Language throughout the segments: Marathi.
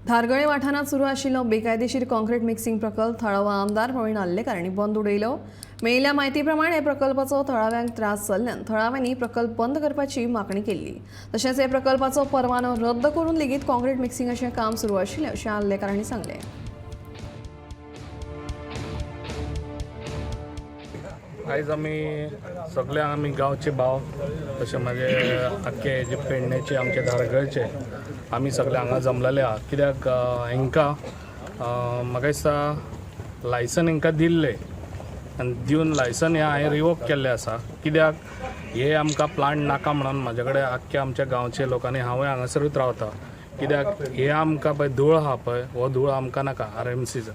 धारगळे वाठारात सुरू आशिल्लो बेकायदेशीर कॉन्क्रीट मिक्सिंग प्रकल्प थळावो आमदार प्रवीण आल्लेकारांनी बंद उडयलो। मेळिल्ल्या म्हायती प्रमाण हे प्रकल्पाचो थळाव्यांक त्रास जाल्ल्यान थळाव्यांनी प्रकल्प बंद करपाची मागणी केल्ली। तशेंच हे प्रकल्पाचो परवानो रद्द करून लेगीत कॉन्क्रीट मिक्सिंगाचें काम सुरू आशिल्लें अशें आल्लेकारांनी सांगलें। आयज आमी सगळे आमी गांवचे भाव तशें म्हाजे आख्खे जे पेडणेचे आमचे धारगळचे आमी सगळे हांगा जमलेले आहा। कित्याक हांकां म्हाका दिसता लायसन हांकां दिल्लें आनी दिवन लायसन हें हांवें रिवोक केल्लें आसा। कित्याक हे आमकां प्लांट नाका म्हणून म्हाजे कडेन आख्ख्या आमच्या गांवचे लोकांनी हांवें हांगासरूच रावता। कित्याक हे आमकां पळय धूळ आहा पळय हो धूळ आमकां नाका RMCचो,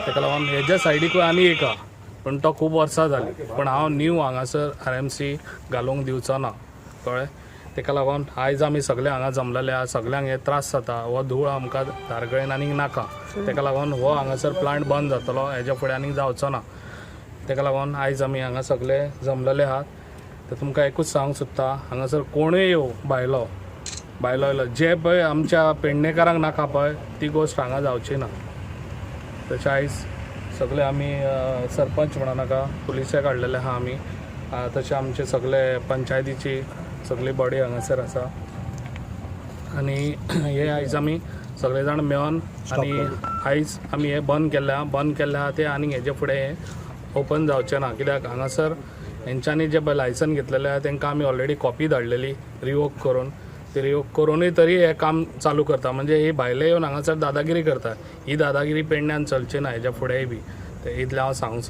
ताका लागून हेज्या सायडीकूय आनी एक आहा पण तो खूब वर्सां जाली पण हांव न्यू हांगासर RMC घालूंक दिवचो ना कळ्ळें। ताका लागून आयज आमी सगळे हांगा जमलेले आहा। सगळ्यांक हे त्रास जाता, हो धूळ आमकां धारगळेन आनीक नाका, ताका लागून हो हांगासर प्लांट बंद जातलो, हेज्या फुडें आनीक जावचो ना। ताका लागून आयज आमी हांगा सगळे जमलेले आहात। तर तुमकां एकूच सांगूंक सोदता, हांगासर कोणूय येवं भायलो जे पळय आमच्या पेडणेकारांक नाका पळय ती गोश्ट हांगा जावची ना। तशें आयज सगळे आमी सरपंच म्हणा नाका पुलिसाक काडलेले आहा आमी, तशें आमचे सगळे पंचायतीची सगळी बॉडी हांगासर आसा आनी हे आयज आमी सगळे जाण मेळोन आनी आयज आमी हे बंद केल्ले आहा ते आनी हेजे फुडें हे ओपन जावचें ना। कित्याक हांगासर हेंच्यांनी जे पळय लायसन घेतलेलें आहा तांकां आमी ऑलरेडी कॉपी धाडलेली रिवोक करून, ती रिवोक करूनय तरी हे काम चालू करता। म्हणजे ही भायले येवन हांगासर दादागिरी करता, ही दादागिरी पेडण्यान चलची ना हेज्या फुडेंय बी। ते इतलें हांव सांगूंक सोदतां।